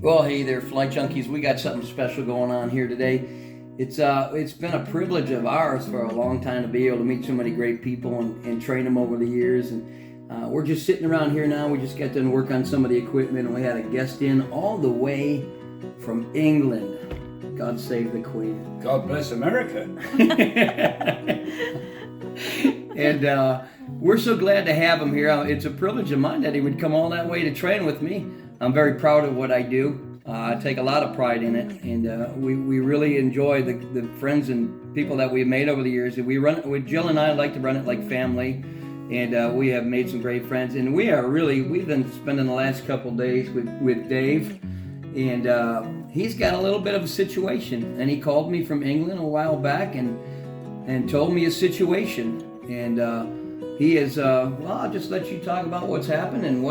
Well, hey there, Flight Junkies. We got something special going on here today. It's been a privilege of ours for a long time to be able to meet so many great people and train them over the years. And we're just sitting around here now. We just got done work on some of the equipment, and we had a guest in all the way from England. God save the Queen. God bless America. And we're so glad to have him here. It's a privilege of mine that he would come all that way to train with me. I'm very proud of what I do. I take a lot of pride in it, and we really enjoy the friends and people that we've made over the years. We run it with Jill and I like to run it like family, and we have made some great friends. And we've been spending the last couple days with Dave, and he's got a little bit of a situation. And he called me from England a while back and told me his situation. And he is well, I'll just let you talk about what's happened and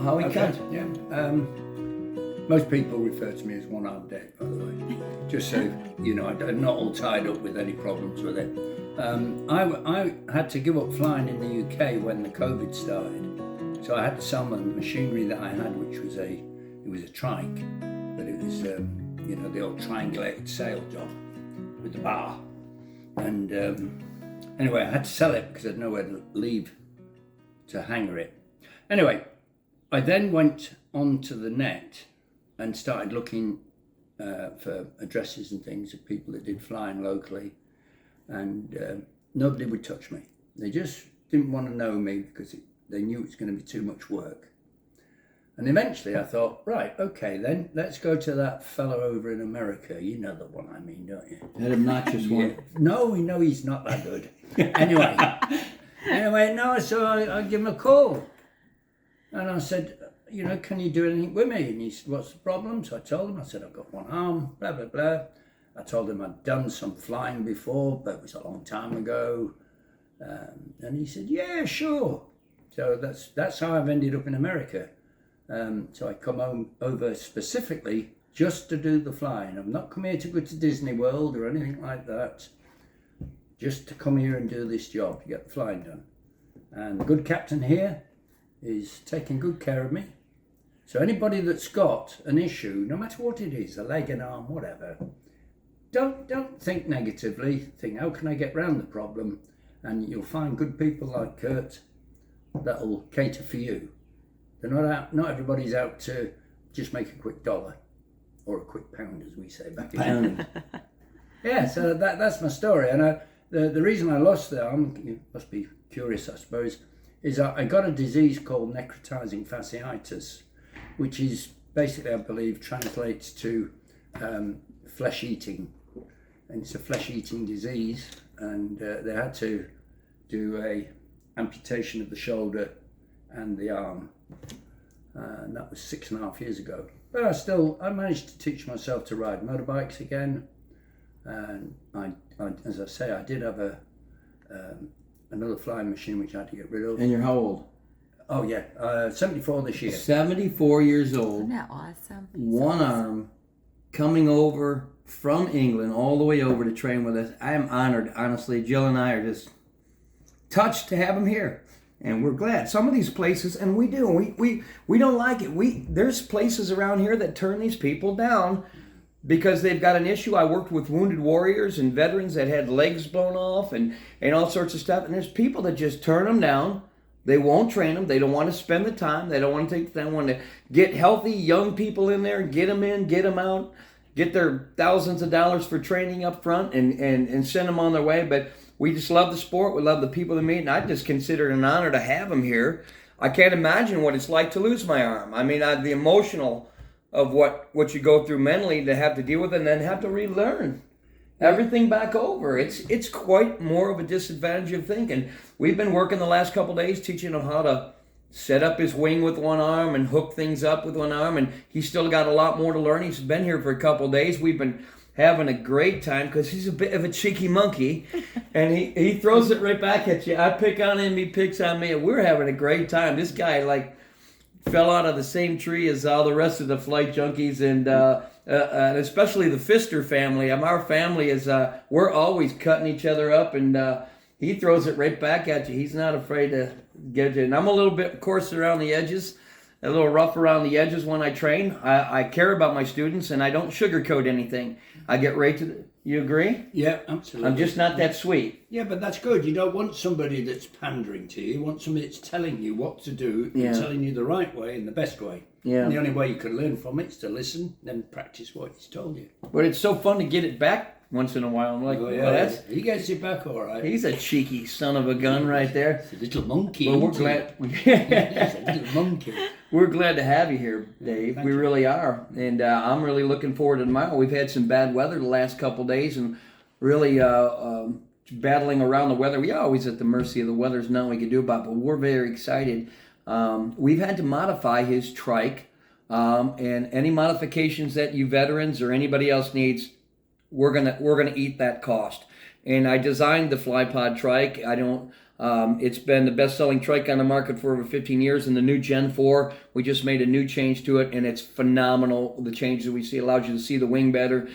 how he comes. Yeah. Most people refer to me as one-armed Dave, by the way. Just so you know, I'm not all tied up with any problems with it. I had to give up flying in the UK when the COVID started, so I had to sell the machinery that I had, which was a trike, but it was the old triangulated sail job with the bar, and anyway, I had to sell it because I had nowhere to leave to hangar it. Anyway, I then went onto the net and started looking for addresses and things of people that did flying locally, and nobody would touch me. They just didn't want to know me because they knew it was going to be too much work. And eventually I thought, right, okay, then let's go to that fellow over in America. You know the one I mean, don't you? That obnoxious one. Yeah. No, he's not that good. Anyway, no, so I give him a call. And I said, can you do anything with me? And he said, what's the problem? So I told him, I said, I've got one arm, blah, blah, blah. I told him I'd done some flying before, but it was a long time ago. And he said, yeah, sure. So that's how I've ended up in America. So I come over specifically just to do the flying. I'm not come here to go to Disney World or anything like that. Just to come here and do this job, to get the flying done. And the good captain here is taking good care of me. So anybody that's got an issue, no matter what it is, a leg, an arm, whatever, don't think negatively. Think, how can I get round the problem? And you'll find good people like Kurt that'll cater for you. They're not everybody's out to just make a quick dollar or a quick pound, as we say back in England. Yeah, so that's my story. And the reason I lost the arm, you must be curious, I suppose, is I got a disease called necrotizing fasciitis, which is basically, I believe, translates to flesh eating. And it's a flesh eating disease, and they had to do a amputation of the shoulder and the arm, and that was 6.5 years ago. But I managed to teach myself to ride motorbikes again, and I as I say, I did have another flying machine which I had to get rid of. And you're how old? Oh yeah, 74 this year. 74 years old. Isn't that awesome? One arm, coming over from England all the way over to train with us. I am honored, honestly. Jill and I are just touched to have him here. And we're glad. Some of these places, and we do, we don't like it. There's places around here that turn these people down because they've got an issue. I worked with wounded warriors and veterans that had legs blown off and all sorts of stuff. And there's people that just turn them down. They won't train them. They don't want to spend the time. They don't want to take. They want to get healthy young people in there, get them in, get them out, get their thousands of dollars for training up front, and send them on their way. But we just love the sport. We love the people that meet, and I just consider it an honor to have them here. I can't imagine what it's like to lose my arm. I mean, the emotional of what you go through mentally to have to deal with, and then have to relearn everything back over. It's quite more of a disadvantage of thinking. We've been working the last couple days teaching him how to set up his wing with one arm and hook things up with one arm, and he's still got a lot more to learn. He's been here for a couple days. We've been having a great time because he's a bit of a cheeky monkey, and he throws it right back at you. I pick on him, he picks on me, and we're having a great time. This guy fell out of the same tree as all the rest of the Flight Junkies, and especially the Pfister family. Our family is we're always cutting each other up, and he throws it right back at you. He's not afraid to get you. And I'm a little bit coarse around the edges, a little rough around the edges when I train. I care about my students, and I don't sugarcoat anything. I get right to the... You agree? Yeah, absolutely. I'm just not that sweet. Yeah, but that's good. You don't want somebody that's pandering to you. You want somebody that's telling you what to do, and telling you the right way and the best way. Yeah. And the only way you can learn from it is to listen, then practice what he's told you. But it's so fun to get it back once in a while. I'm like, Oh, yeah, well, that's... he gets it back all right. He's a cheeky son of a gun right there. He's a little monkey. Well, we're glad... He's a little monkey. We're glad to have you here, Dave. Thank We you. really are. And I'm really looking forward to tomorrow. We've had some bad weather the last couple days, and really battling around the weather. We're always at the mercy of the weather. There's nothing we can do about it, but we're very excited. We've had to modify his trike, and any modifications that you veterans or anybody else needs, we're gonna eat that cost. And I designed the FlyPod trike. It's been the best-selling trike on the market for over 15 years. And the new Gen 4, we just made a new change to it, and it's phenomenal. The change that we see allows you to see the wing better,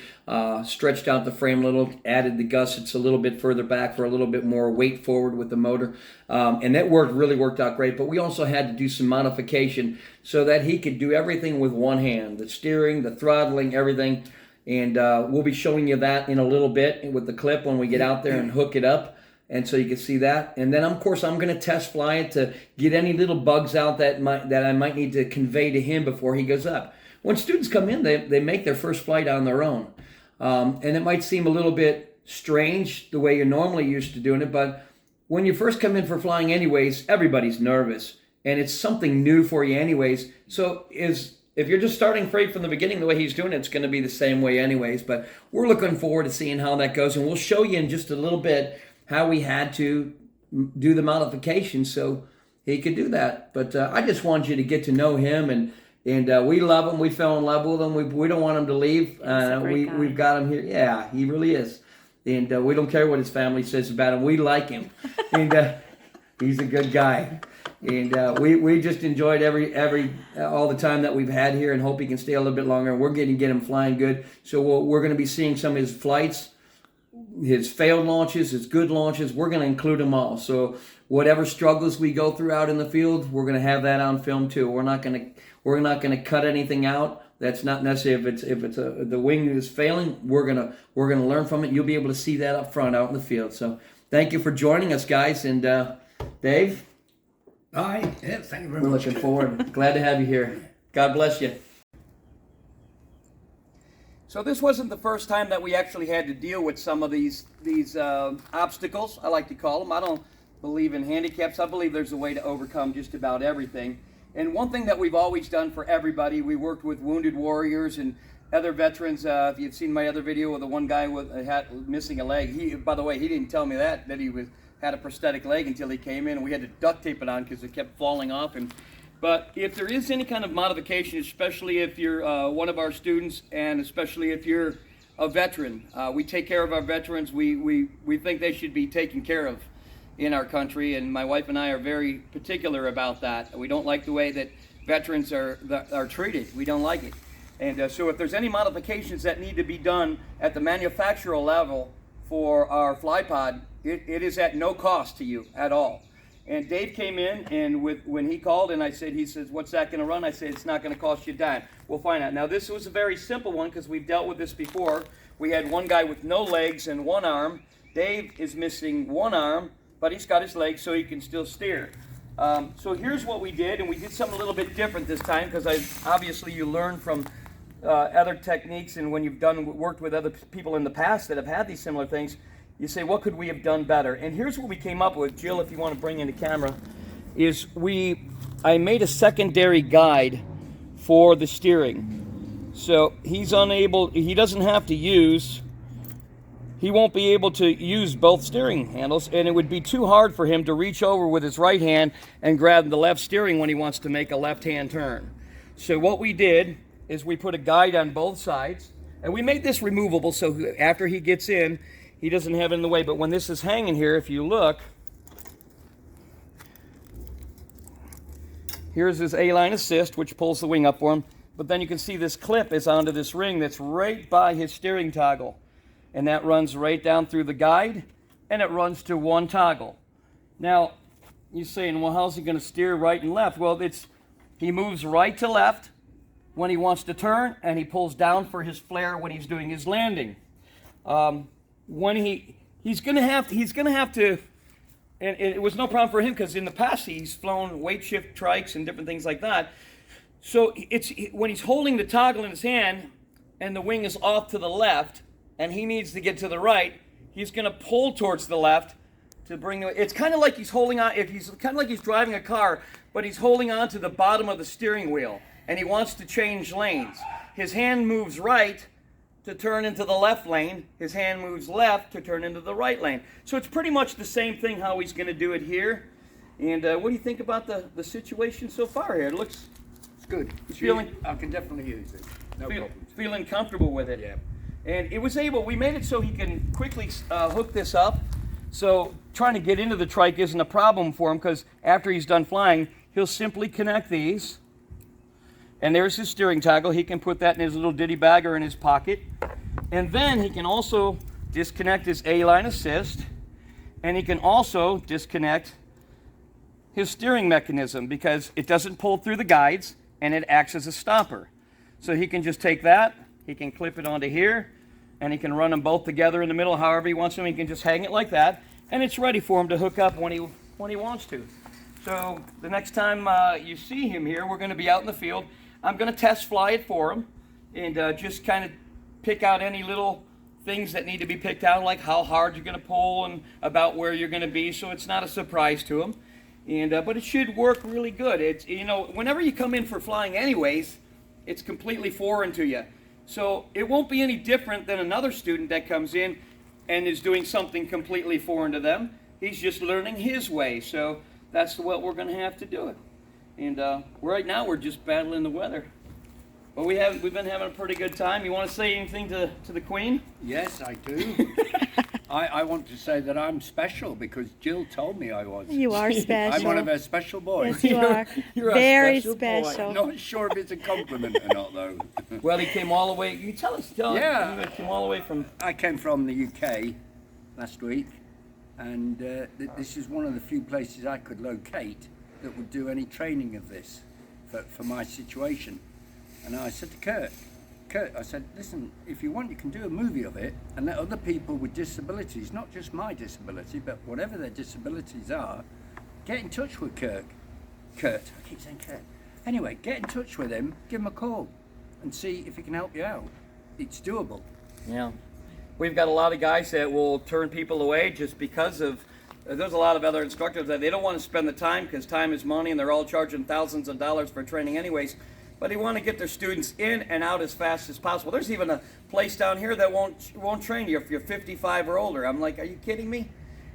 stretched out the frame a little, added the gussets a little bit further back for a little bit more weight forward with the motor. And that really worked out great. But we also had to do some modification so that he could do everything with one hand, the steering, the throttling, everything. And we'll be showing you that in a little bit with the clip when we get out there and hook it up. And so you can see that. And then, of course, I'm going to test fly it to get any little bugs out that I might need to convey to him before he goes up. When students come in, they make their first flight on their own. And it might seem a little bit strange the way you're normally used to doing it, but when you first come in for flying anyways, everybody's nervous. And it's something new for you anyways. So if you're just starting freight from the beginning the way he's doing it, it's going to be the same way anyways. But we're looking forward to seeing how that goes. And we'll show you in just a little bit how we had to do the modifications so he could do that. But I just want you to get to know him, and we love him. We fell in love with him. We don't want him to leave. We've got him here. Yeah, he really is. And we don't care what his family says about him. We like him. And he's a good guy. And we just enjoyed all the time that we've had here, and hope he can stay a little bit longer. We're going to get him flying good. So we're going to be seeing some of his flights, his failed launches, his good launches. We're going to include them all. So whatever struggles we go through out in the field, we're going to have that on film too. We're not going to cut anything out. That's not necessary. If the wing is failing, we're gonna learn from it. You'll be able to see that up front out in the field. So thank you for joining us, guys. And Dave, Aye. Yeah, thank you very we're much. looking forward. Glad to have you here. God bless you. So this wasn't the first time that we actually had to deal with some of these obstacles, I like to call them. I don't believe in handicaps. I believe there's a way to overcome just about everything. And one thing that we've always done for everybody, we worked with wounded warriors and other veterans. If you've seen my other video with the one guy missing a leg, by the way, he didn't tell me that he had a prosthetic leg until he came in, and we had to duct tape it on because it kept falling off. But if there is any kind of modification, especially if you're one of our students, and especially if you're a veteran, we take care of our veterans. We think they should be taken care of in our country, and my wife and I are very particular about that. We don't like the way that veterans are treated. We don't like it. And so if there's any modifications that need to be done at the manufacturer level for our FlyPod, it is at no cost to you at all. And Dave came in, and when he called, and he says, what's that going to run? I said, it's not going to cost you a dime. We'll find out. Now, this was a very simple one because we've dealt with this before. We had one guy with no legs and one arm. Dave is missing one arm, but he's got his legs so he can still steer. So here's what we did, and we did something a little bit different this time because obviously you learn from other techniques, and when you've worked with other people in the past that have had these similar things, you say, what could we have done better? And here's what we came up with. Jill, if you want to bring in the camera, I made a secondary guide for the steering. So he won't be able to use both steering handles, and it would be too hard for him to reach over with his right hand and grab the left steering when he wants to make a left-hand turn. So what we did is we put a guide on both sides, and we made this removable so after he gets in, he doesn't have it in the way. But when this is hanging here, if you look, here's his A-line assist, which pulls the wing up for him. But then you can see this clip is onto this ring that's right by his steering toggle. And that runs right down through the guide, and it runs to one toggle. Now, you're saying, well, how's he going to steer right and left? Well, He moves right to left when he wants to turn, and he pulls down for his flare when he's doing his landing. When he's gonna have to, and it was no problem for him because in the past he's flown weight shift trikes and different things like that. So it's when he's holding the toggle in his hand and the wing is off to the left and he needs to get to the right, he's gonna pull towards the left to bring the, it's kind of like he's holding on, if he's kind of like he's driving a car, but he's holding on to the bottom of the steering wheel and he wants to change lanes. His hand moves right to turn into the left lane. His hand moves left to turn into the right lane. So it's pretty much the same thing how he's going to do it here. And what do you think about the situation so far here? It looks good. Feeling, I can definitely use it. No problem. Feeling comfortable with it. Yeah. And it was able, we made it so he can quickly hook this up. So trying to get into the trike isn't a problem for him because after he's done flying, he'll simply connect these. And there's his steering toggle. He can put that in his little ditty bag or in his pocket. And then he can also disconnect his A-line assist. And he can also disconnect his steering mechanism because it doesn't pull through the guides and it acts as a stopper. So he can just take that, he can clip it onto here, and he can run them both together in the middle however he wants to. He can just hang it like that, and it's ready for him to hook up when he wants to. So the next time you see him here, we're going to be out in the field. I'm going to test fly it for him and just kind of pick out any little things that need to be picked out, like how hard you're going to pull and about where you're going to be, so it's not a surprise to him. And but it should work really good. It's, you know, whenever you come in for flying anyways, it's completely foreign to you. So it won't be any different than another student that comes in and is doing something completely foreign to them. He's just learning his way. So that's what we're going to have to do it. And right now we're just battling the weather. But we've been having a pretty good time. You want to say anything to the Queen? Yes, I do. I want to say that I'm special because Jill told me I was. You are special. I'm one of her special boys. Yes, you are. You're Very a special. Not sure if it's a compliment or not, though. Well, he came all the way. You tell us. Yeah. He came all the way from. I came from the UK last week, and this is one of the few places I could locate that would do any training of this for my situation. And I said to Kurt, I said, listen, if you want, you can do a movie of it and let other people with disabilities, not just my disability, but whatever their disabilities are, get in touch with Kurt. I keep saying Kurt. Anyway, get in touch with him, give him a call, and see if he can help you out. It's doable. Yeah. We've got a lot of guys that will turn people away just because of, there's a lot of other instructors that they don't want to spend the time because time is money and they're all charging thousands of dollars for training anyways. But they want to get their students in and out as fast as possible. There's even a place down here that won't train you if you're 55 or older. I'm like, are you kidding me?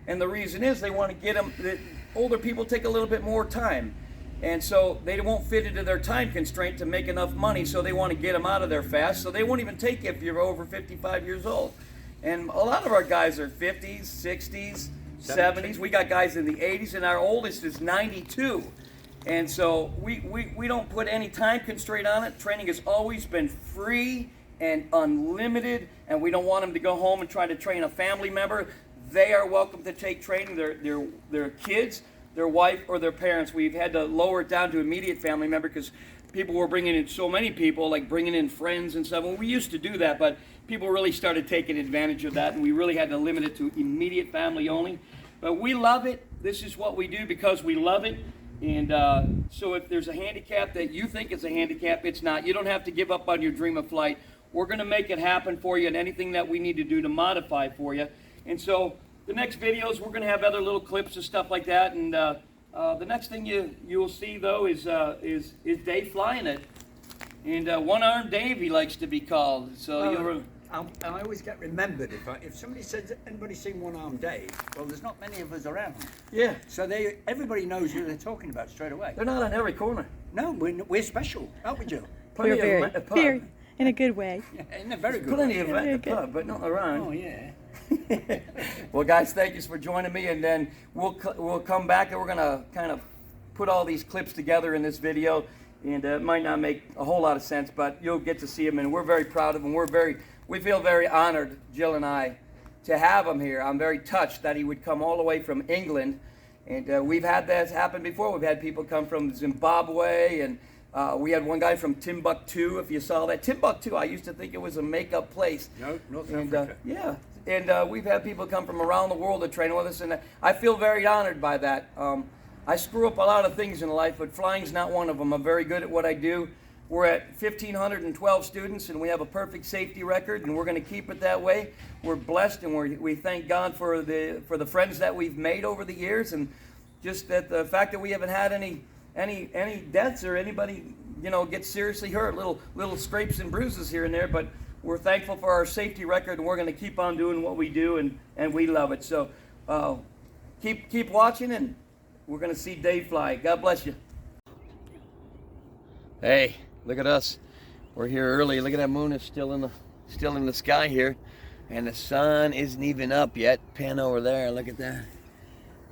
And the reason is they want to get them, the older people take a little bit more time. And so they won't fit into their time constraint to make enough money, so they want to get them out of there fast. So they won't even take you if you're over 55 years old. And a lot of our guys are 50s, 60s, 70s. We got guys in the 80s, and our oldest is 92. And so we don't put any time constraint on it. Training has always been free and unlimited, and we don't want them to go home and try to train a family member. They are welcome to take training, their kids, their wife, or their parents. We've had to lower it down to immediate family member because people were bringing in so many people, like bringing in friends and stuff. Well, we used to do that, but people really started taking advantage of that, and we really had to limit it to immediate family only. But we love it. This is what we do because we love it. And so if there's a handicap that you think is a handicap, it's not. You don't have to give up on your dream of flight. We're going to make it happen for you and anything that we need to do to modify for you. And so the next videos, we're going to have other little clips and stuff like that. And the next thing you'll see, though, is Dave flying it. And one-armed Dave, he likes to be called. So I always get remembered if somebody says, anybody seen One-Armed Dave? Well, there's not many of us around. Yeah. So everybody knows who they're talking about straight away. They're not on every corner. No, we're special, aren't we, Jill? We're very, in a good way. Yeah, in a very good Plenty way. of at the pub, but not around. Oh, yeah. Well, guys, thank you for joining me, and then we'll come back and we're gonna kind of put all these clips together in this video, and it might not make a whole lot of sense, but you'll get to see them, and we're very proud of them. We feel very honored, Jill and I, to have him here. I'm very touched that he would come all the way from England, and we've had that happen before. We've had people come from Zimbabwe and We had one guy from Timbuktu, if you saw that. Timbuktu, I used to think it was a makeup place. No, not And, yeah, and we've had people come from around the world to train with us, and I feel very honored by that. I screw up a lot of things in life, but flying's not one of them. I'm very good at what I do. We're at 1,512 students, and we have a perfect safety record, and we're going to keep it that way. We're blessed, and we thank God for the friends that we've made over the years, and just that the fact that we haven't had any deaths or anybody, you know, get seriously hurt, little scrapes and bruises here and there, but we're thankful for our safety record, and we're going to keep on doing what we do, and we love it. So keep watching, and we're going to see Dave fly. God bless you. Hey, look at us. We're here early. Look at that moon. It's still in the sky here, and the sun isn't even up yet. Pan over there. Look at that.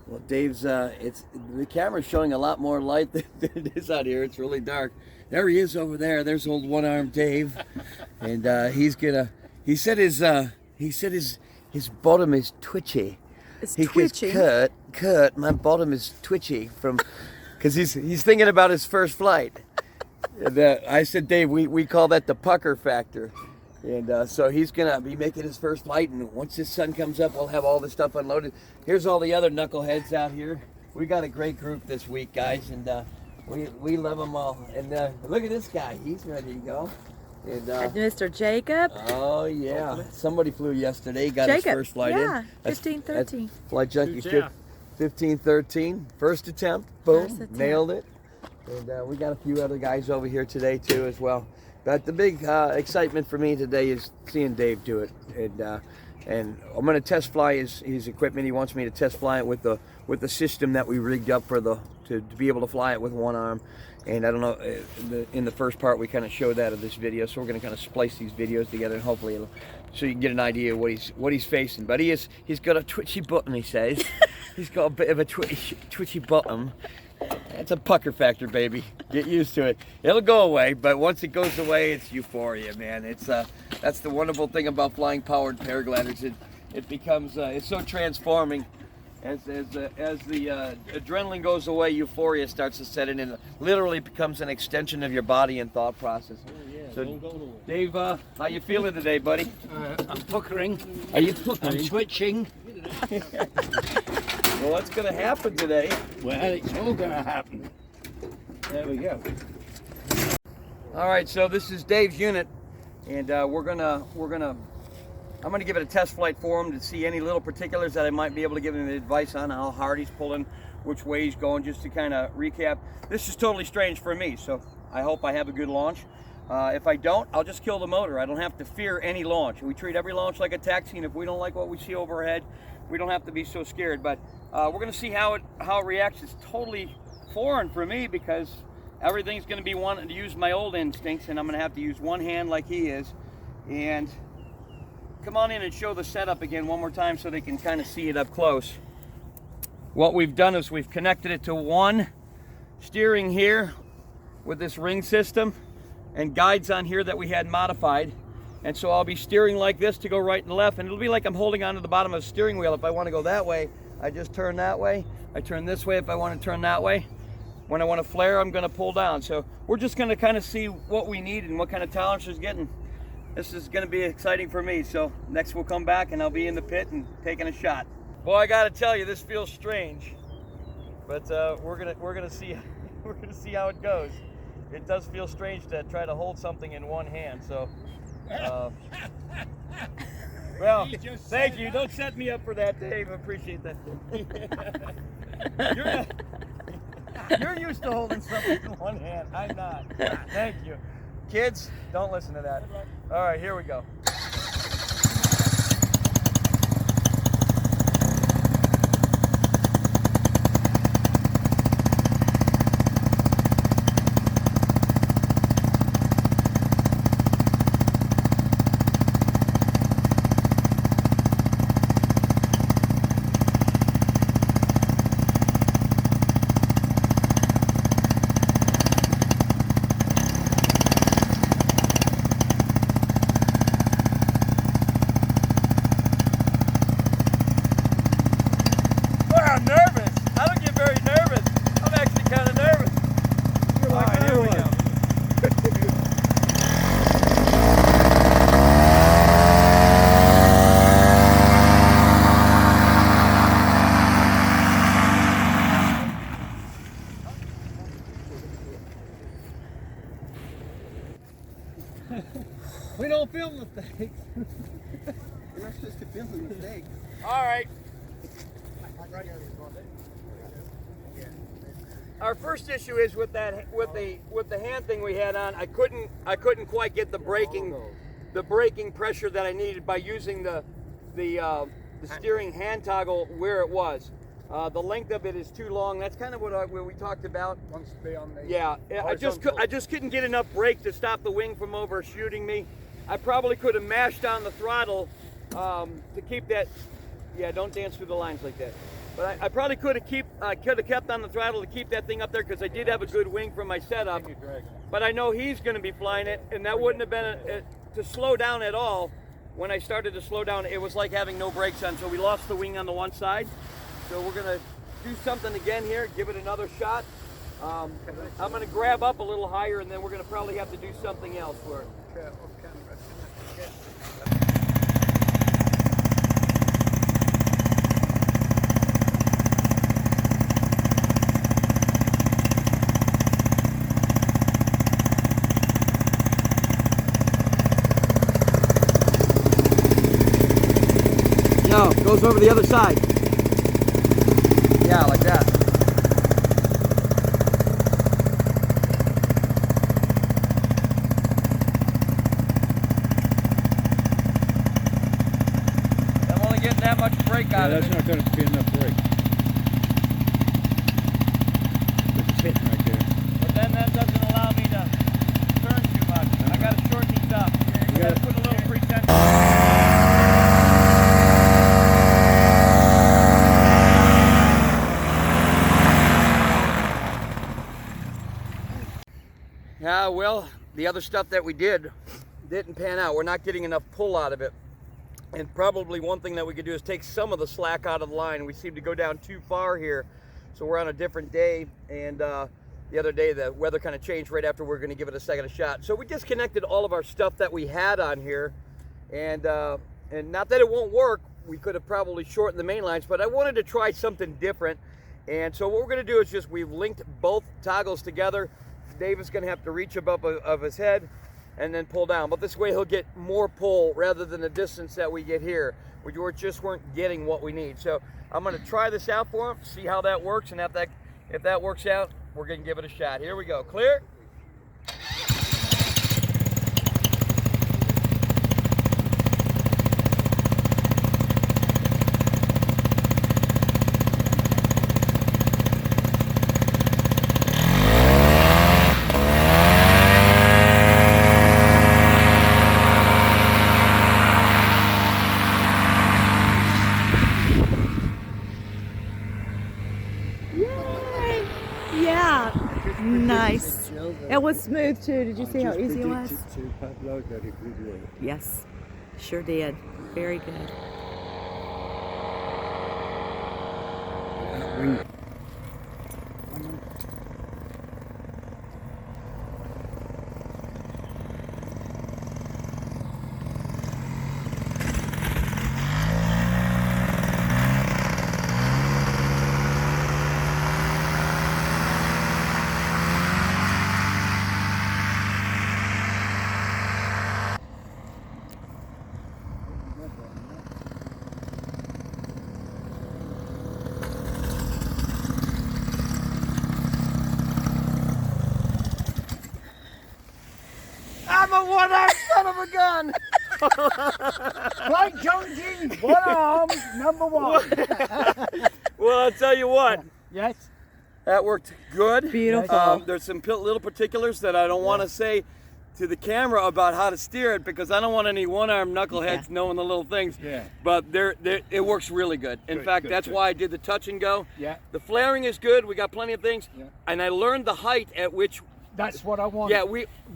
Well, Dave's, the camera's showing a lot more light than it is out here. It's really dark. There he is over there. There's old one-armed Dave. And he said his bottom is twitchy. It's He twitchy. goes, Kurt, my bottom is twitchy because he's thinking about his first flight. And, I said, Dave, we call that the pucker factor. And so he's going to be making his first flight, and once the sun comes up, we'll have all this stuff unloaded. Here's all the other knuckleheads out here. We got a great group this week, guys, and we love them all. And look at this guy. He's ready to go. And, Mr. Jacob. oh, yeah. Somebody flew yesterday, got Jacob. his first flight Yeah, in. That's 1513. FlightJunkies, Yeah. 1513. First attempt. Boom. First attempt. Nailed it. And we got a few other guys over here today, too, as well. But the big excitement for me today is seeing Dave do it, and I'm going to test fly his equipment. He wants me to test fly it with the system that we rigged up for to be able to fly it with one arm. And I don't know, in the first part we kind of showed that of this video, so we're going to kind of splice these videos together, and hopefully so you can get an idea of what he's facing. But he's got a twitchy bottom, he says. He's got a bit of a twitchy bottom. It's a pucker factor, baby. Get used to it. It'll go away, but once it goes away, it's euphoria, man. It's that's the wonderful thing about flying powered paragliders. It becomes it's so transforming. As the adrenaline goes away, euphoria starts to set in, and it literally becomes an extension of your body and thought process. So, Dave, how you feeling today, buddy? I'm puckering. Are you puckering? I'm twitching. Well, what's going to happen today? Well, it's all going to happen. There we go. All right, so this is Dave's unit, and I'm gonna give it a test flight for him to see any little particulars that I might be able to give him advice on, how hard he's pulling, which way he's going, just to kind of recap. This is totally strange for me, so I hope I have a good launch. If I don't, I'll just kill the motor. I don't have to fear any launch. We treat every launch like a taxi, and if we don't like what we see overhead, we don't have to be so scared. But we're gonna see how it reacts. It's totally foreign for me because everything's gonna be wanting to use my old instincts, and I'm gonna have to use one hand like he is. And come on in and show the setup again one more time so they can kind of see it up close. What we've done is we've connected it to one steering here with this ring system and guides on here that we had modified. And so I'll be steering like this to go right and left, and it'll be like I'm holding onto the bottom of the steering wheel. If I want to go that way, I just turn that way. I turn this way if I want to turn that way. When I want to flare, I'm going to pull down. So we're just going to kind of see what we need and what kind of tolerance is getting. This is going to be exciting for me. So next we'll come back and I'll be in the pit and taking a shot. Boy, I got to tell you, this feels strange, but we're gonna see how it goes. It does feel strange to try to hold something in one hand. So, well, thank you. Don't set me up for that, Dave. I appreciate that. You're used to holding something in one hand. I'm not. Thank you. Kids, don't listen to that. All right, here we go. We don't film mistakes. We're not supposed to film mistakes. All right. Our first issue is with the hand thing we had on. I couldn't quite get the braking pressure that I needed by using the steering hand toggle where it was. The length of it is too long. That's kind of what we talked about. Wants to be on the Yeah, I just couldn't get enough brake to stop the wing from overshooting me. I probably could have mashed on the throttle to keep that. Yeah, don't dance through the lines like that. But I probably could have kept on the throttle to keep that thing up there because I did have a good wing for my setup. But I know he's going to be flying it, and that wouldn't have been to slow down at all. When I started to slow down, it was like having no brakes on. So we lost the wing on the one side. So we're going to do something again here, give it another shot. I'm going to grab up a little higher, and then we're going to probably have to do something else for it. No, goes over the other side. Yeah, like that. I'm only getting that much brake out of it. That's not going to be enough brake. It's hitting right there. But then that doesn't allow me to turn too much. I got to shorten these up. I got to put a little pretension. Yeah, well, the other stuff that we didn't pan out. We're not getting enough pull out of it. And probably one thing that we could do is take some of the slack out of the line. We seem to go down too far here. So we're on a different day. And the other day, the weather kind of changed right after we were going to give it a second shot. So we disconnected all of our stuff that we had on here. And not that it won't work. We could have probably shortened the main lines, but I wanted to try something different. And so what we're going to do is just, we've linked both toggles together. Dave is going to have to reach above of his head and then pull down. But this way he'll get more pull rather than the distance that we get here. We just weren't getting what we need. So I'm going to try this out for him, see how that works, and if that works out, we're going to give it a shot. Here we go. Clear? Yeah. Nice. It was smooth too. Did you see how easy it was? Yes. Sure did. Very good. I'm a one-armed son of a gun! FlightJunkies, one arm, number one. Well, I'll tell you what. Yes. That worked good. Beautiful. There's some little particulars that I don't want to say to the camera about how to steer it because I don't want any one-armed knuckleheads knowing the little things. Yeah. But it works really good. In fact, that's why I did the touch and go. Yeah. The flaring is good. We got plenty of things. Yeah. And I learned the height at which. That's what I want. Yeah,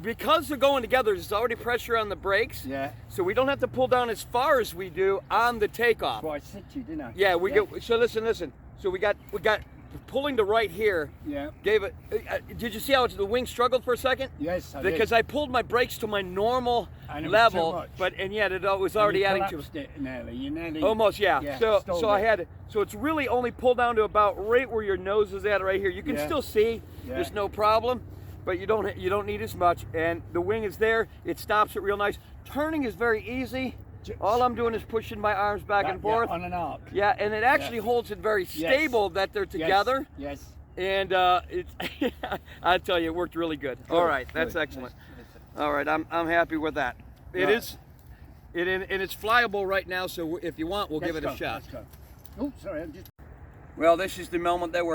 because they're going together, there's already pressure on the brakes. Yeah. So we don't have to pull down as far as we do on the takeoff. Well, I said to you, didn't I? Yeah, get. So listen. So we got pulling to right here. Yeah. Gave it. Did you see how the wing struggled for a second? Yes, I Because did. I pulled my brakes to my normal And it was level, too much. but yet it was already And you adding to. collapsed it nearly. You nearly. Almost, yeah. stalled So I it. had. So it's really only pulled down to about right where your nose is at, right here. You can Yeah. still see. Yeah. There's no problem. but you don't need as much. And the wing is there. It stops it real nice. Turning is very easy. All I'm doing is pushing my arms back and forth. On an arc. Yeah, and it actually holds it very stable that they're together. Yes. And it's, I tell you, it worked really good. All right, that's excellent. All right, I'm happy with that. And it's flyable right now, so if you want, we'll give it a shot. Let's go. Oh, sorry, I'm just. Well, this is the moment that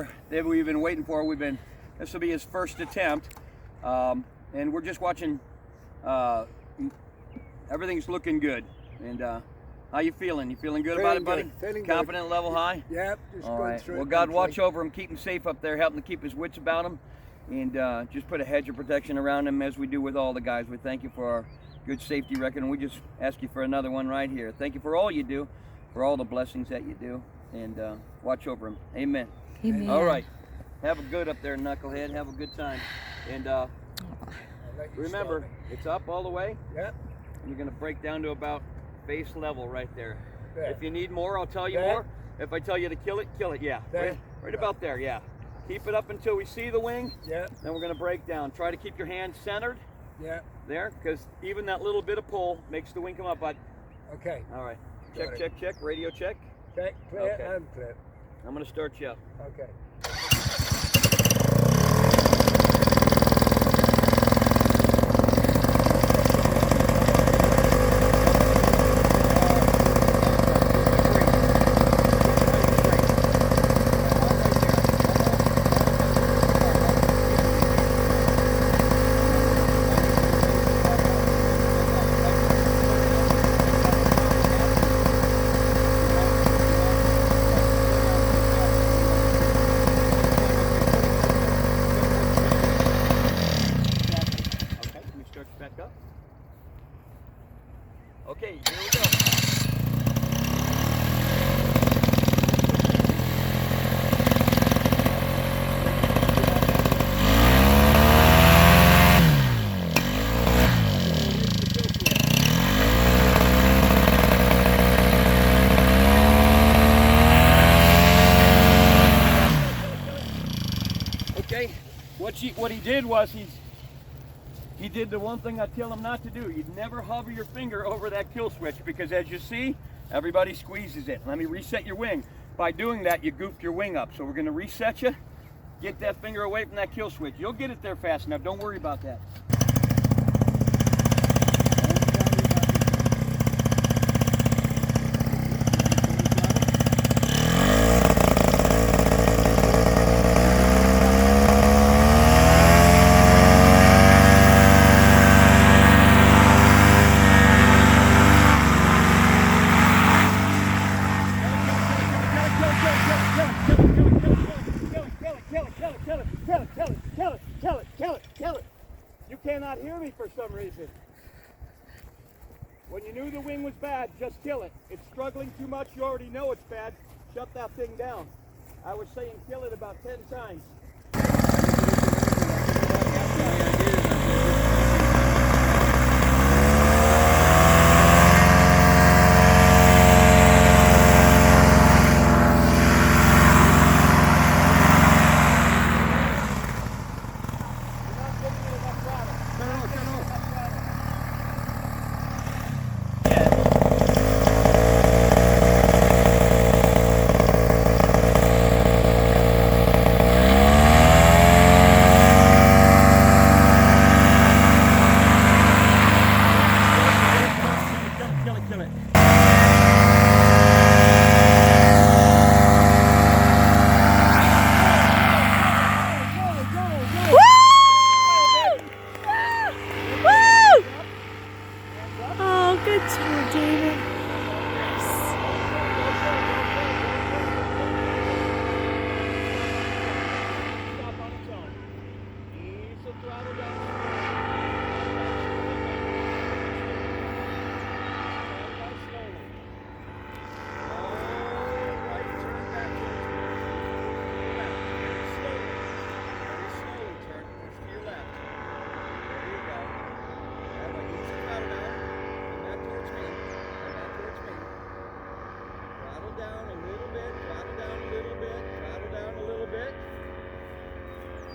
we've been waiting for. This will be his first attempt, and we're just watching. Everything's looking good. And how you feeling? You feeling good about it, buddy? Feeling confident, good. level high? Yep, just all going right. through Well, it. God watch over him, keep him safe up there, help him to keep his wits about him, and just put a hedge of protection around him as we do with all the guys. We thank you for our good safety record, and we just ask you for another one right here. Thank you for all you do, for all the blessings that you do, and watch over him. Amen. Amen. All right. Have a good up there, knucklehead. Have a good time. And remember, it's up all the way. Yep. And you're going to break down to about face level right there. There. If you need more, I'll tell you There. more. If I tell you to kill it, yeah. There. Right about there, yeah. Keep it up until we see the wing. Yep. Then we're going to break down. Try to keep your hand centered Yep. there, because even that little bit of pull makes the wing come up. But Okay. all right. Got it. Check. Radio check. Okay. Clear Okay. and clear. I'm going to start you up. Okay. Okay, here we go. Okay, what he did was he did the one thing I tell him not to do. You'd never hover your finger over that kill switch, because as you see, everybody squeezes it. Let me reset your wing. By doing that, you goofed your wing up. So we're going to reset you. Get that finger away from that kill switch. You'll get it there fast enough. Don't worry about that. Kill it. You cannot hear me for some reason. When you knew the wing was bad, just kill it. It's struggling too much. You already know it's bad. Shut that thing down. I was saying kill it about 10 times.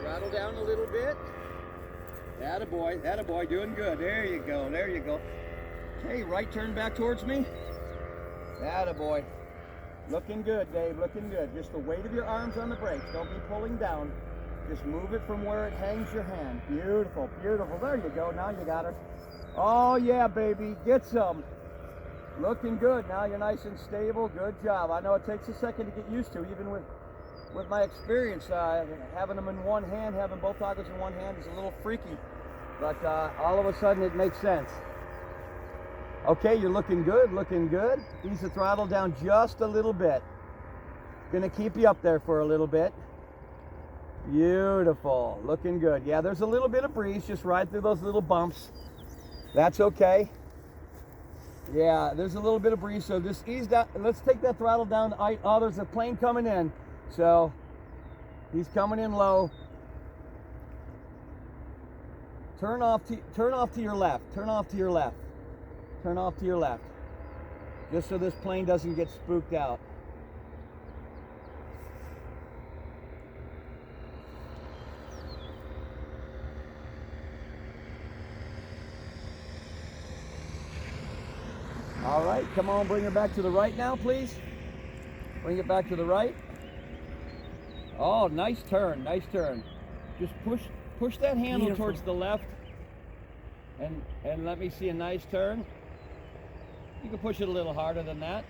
Rattle down a little bit. Attaboy, attaboy, doing good. There you go, there you go. Okay, right turn back towards me. Attaboy. Looking good, Dave, looking good. Just the weight of your arms on the brakes. Don't be pulling down. Just move it from where it hangs your hand. Beautiful, beautiful. There you go, now you got her. Oh yeah, baby, get some. Looking good, now you're nice and stable. Good job. I know it takes a second to get used to, even with my experience. Having them in one hand, having both toggles in one hand is a little freaky. But all of a sudden it makes sense. Okay, you're looking good, looking good. Ease the throttle down just a little bit. Gonna keep you up there for a little bit. Beautiful, looking good. Yeah, there's a little bit of breeze, just ride through those little bumps. That's okay. Yeah, there's a little bit of breeze, so just ease that. Let's take that throttle down. Oh, there's a plane coming in. So he's coming in low. Turn off to your left. Turn off to your left. Turn off to your left. Just so this plane doesn't get spooked out. All right, come on, bring it back to the right now, please. Bring it back to the right. Oh, nice turn, nice turn. Just push that handle towards the left, and let me see a nice turn. You can push it a little harder than that.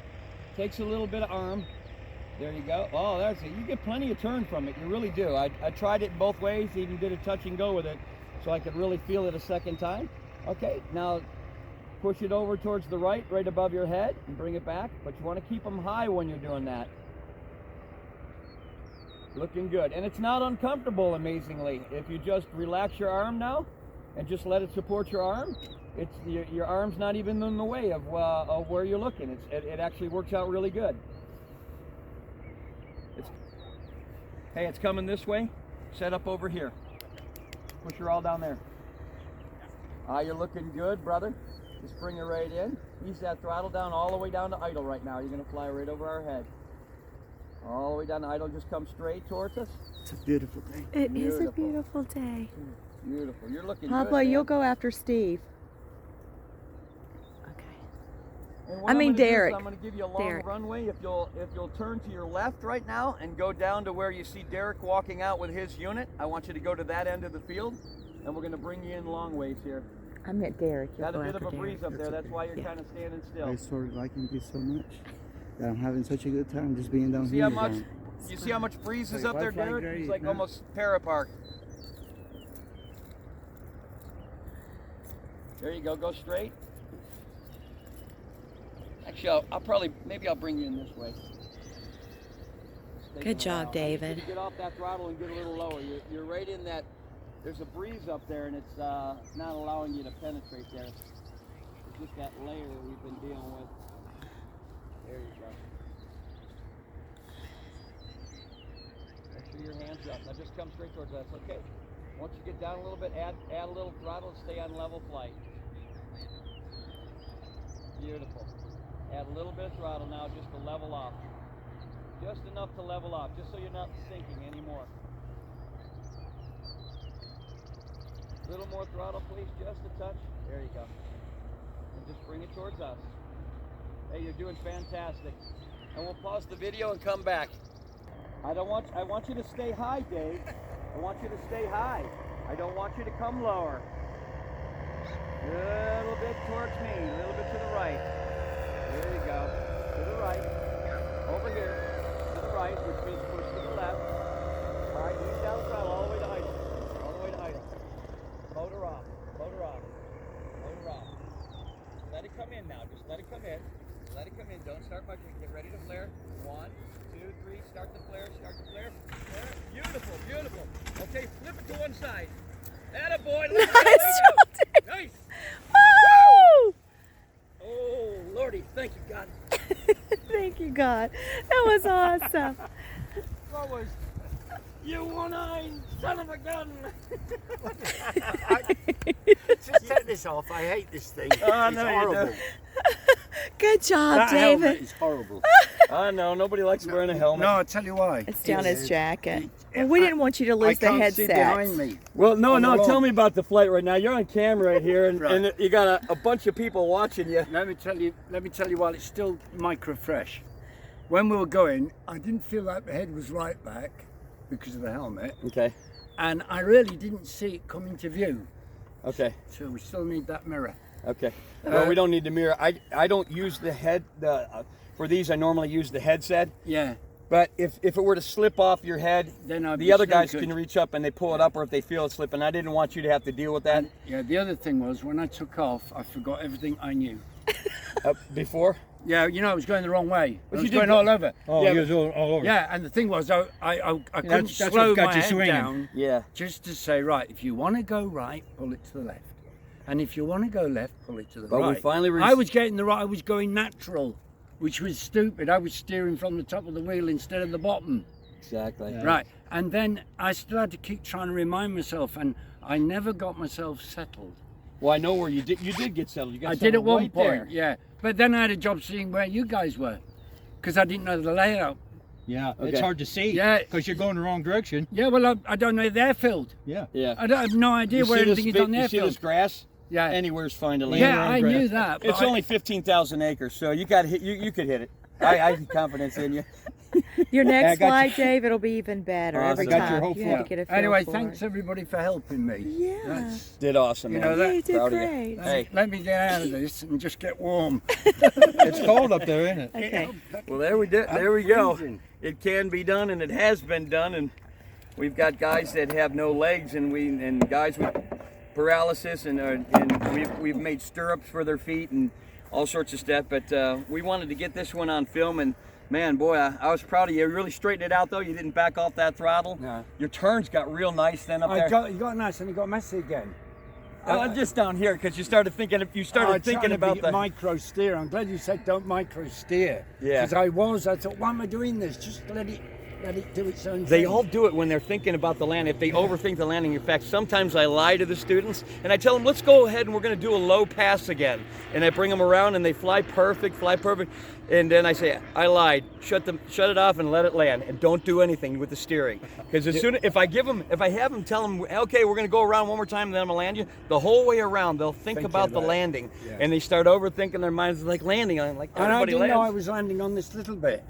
Takes a little bit of arm. There you go. Oh, that's it. You get plenty of turn from it. You really do. I tried it both ways, even did a touch and go with it, so I could really feel it a second time. Okay, now push it over towards the right, right above your head, and bring it back. But you want to keep them high when you're doing that. Looking good. And it's not uncomfortable, amazingly. If you just relax your arm now and just let it support your arm, it's your arm's not even in the way of where you're looking. It actually works out really good. Hey, it's coming this way. Set up over here. Push her all down there. You're looking good, brother. Just bring her right in. Ease that throttle down all the way down to idle right now. You're going to fly right over our head. All the way down to idle. Just come straight towards us. It's a beautiful day. It is a beautiful day. Beautiful. You're looking Papa, good, man. you'll go after Steve. And I mean, Derek. I'm going to give you a long runway. If you'll turn to your left right now and go down to where you see Derek walking out with his unit, I want you to go to that end of the field, and we're going to bring you in long ways here. I met Derek. Got a bit of a breeze up there. That's why you're kind of standing still. I started liking you so much that I'm having such a good time just being down See here. how much? You see how much breeze is up there, Derek? He's like almost para-parked. There you go. Go straight. Actually, maybe I'll bring you in this way. Good job, David. Get off that throttle and get a little lower. You're right in that. There's a breeze up there, and it's not allowing you to penetrate there. It's just that layer we've been dealing with. There you go. Make sure your hands are up. Now just come straight towards us. Okay. Once you get down a little bit, add a little throttle and stay on level flight. Beautiful. Add a little bit of throttle now just to level off. Just enough to level off, just so you're not sinking anymore. A little more throttle, please, just a touch. There you go. And just bring it towards us. Hey, you're doing fantastic. And we'll pause the video and come back. I want you to stay high, Dave. I want you to stay high. I don't want you to come lower. A little bit towards me, a little bit to the right. There you go. To the right. Over here. To the right, which means push to the left. All right, ease down the throttle all the way to idle. All the way to idle. Motor off. Motor off. Motor off. Let it come in now. Just let it come in. Let it come in. Don't start much. Get ready to flare. 1, 2, 3. Start the flare. Start the flare. Flare. Beautiful. Beautiful. Okay, flip it to one side. Attaboy. Nice job, Dave. Nice. Woo! Oh, Lordy. Thank you, God. Thank you, God. That was awesome. What was... You one-eyed son of a gun! Just take this off. I hate this thing. It's horrible. Good job, That helmet David. is horrible. I know, nobody likes wearing a helmet. No, I'll tell you why. It's down his jacket. Well, we didn't want you to I lose the can't see behind headset. me. Well, no, I'm alone. tell me about the flight right now. You're on camera right here, and, Right. and you got a bunch of people watching you. Let me tell you while it's still micro fresh. When we were going, I didn't feel like the head was right back because of the helmet, Okay, and I really didn't see it come into view. okay, So we still need that mirror. okay. Well, we don't need the mirror. I don't use the head, for these I normally use the headset. Yeah. But if it were to slip off your head, Then I'd the be other still guys good. can reach up and they pull it up, or if they feel it slipping. I didn't want you to have to deal with that Yeah, the other thing was when I took off, I forgot everything I knew. before. Yeah, you know, I was going the wrong way. But I you was did going go- all over. Oh, yeah, he was all over. yeah, and the thing was, I couldn't that's slow what got my you head swinging. down Yeah. just to say, right, if you want to go right, pull it to the left. And if you want to go left, pull it to the But we right. finally I was getting the right, I was going natural, which was stupid. I was steering from the top of the wheel instead of the bottom. Exactly. Yeah. Right, and then I still had to keep trying to remind myself, and I never got myself settled. Well, I know where you did. You did get settled. You got I did at settled one right point, there. yeah. But then I had a job seeing where you guys were, because I didn't know the layout. Yeah, Okay. it's hard to see. Yeah. Because you're going the wrong direction. Yeah, well, I don't know the airfield. Yeah. Yeah. I have no idea where anything is on the You see airfield. this grass? Yeah, Anywhere's fine to land. yeah, on I grass. knew that. but It's I- only 15,000 acres, so you got hit. You could hit it. I have confidence in you. Your next got you. flight, Dave, it'll be even better Awesome. every Got time. your hope You for have it. to get a feel Anyway, for thanks it. everybody for helping me. Yeah. That's- Did awesome, You man. know that- Yeah, you did Proud of you. great. Hey, Let me get out of this and just get warm. It's cold up there, isn't it? Okay. well, there we did. There we go. It can be done, and it has been done. And we've got guys that have no legs, and guys with paralysis, and we've made stirrups for their feet and all sorts of stuff. But we wanted to get this one on film, and man, boy, I was proud of you. You really straightened it out, though. You didn't back off that throttle. No. Your turns got real nice then up there. You got nice and you got messy again. Just down here, because you started thinking. You started thinking about the. micro steer. I'm glad you said don't micro steer. Yeah. Because I thought, why am I doing this? Just let it do its own They thing. all do it when they're thinking about the landing. If they overthink the landing, in fact, sometimes I lie to the students and I tell them, let's go ahead and we're going to do a low pass again. And I bring them around and they fly perfect. And then I say, I lied. Shut it off and let it land. And don't do anything with the steering. Because if I have them tell them, okay, we're going to go around one more time and then I'm going to land you, the whole way around they'll think about the landing. Yeah. And they start overthinking their minds like landing on like And I everybody didn't know I lands. was landing on this little bit.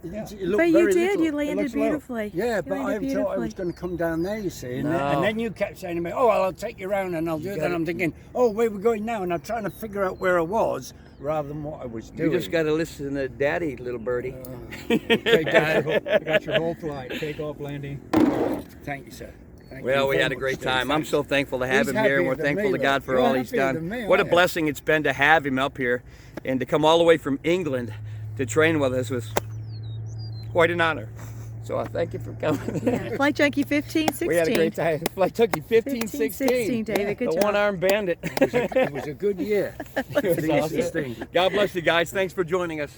It looked But you very did. little. You It landed looks low. beautifully. Yeah, You but I landed thought I was beautifully. going to come down there, you see. And, No. and then you kept saying to me, oh, well, I'll take you around and I'll do that. And I'm thinking, oh, where are we going now? And I'm trying to figure out where I was rather than what I was You doing. just got to listen to Daddy, little birdie. Okay, Dad, you got your whole flight, takeoff, landing. Thank you, sir. Thank Well, you we very had a much, great Steve. time. I'm Thanks. so thankful to have He's him here, and we're happier than thankful me, to God though. for You're all he's happier done. than me, What a aren't you? blessing it's been to have him up here and to come all the way from England to train with us was quite an honor. So I thank you for coming. Yeah. Flight Junkie 15, 16. We had a great time. Flight took you 15, 15, 16. 16, David. Good the job. one-armed bandit. It was a good year. It was awesome. God bless you guys. Thanks for joining us.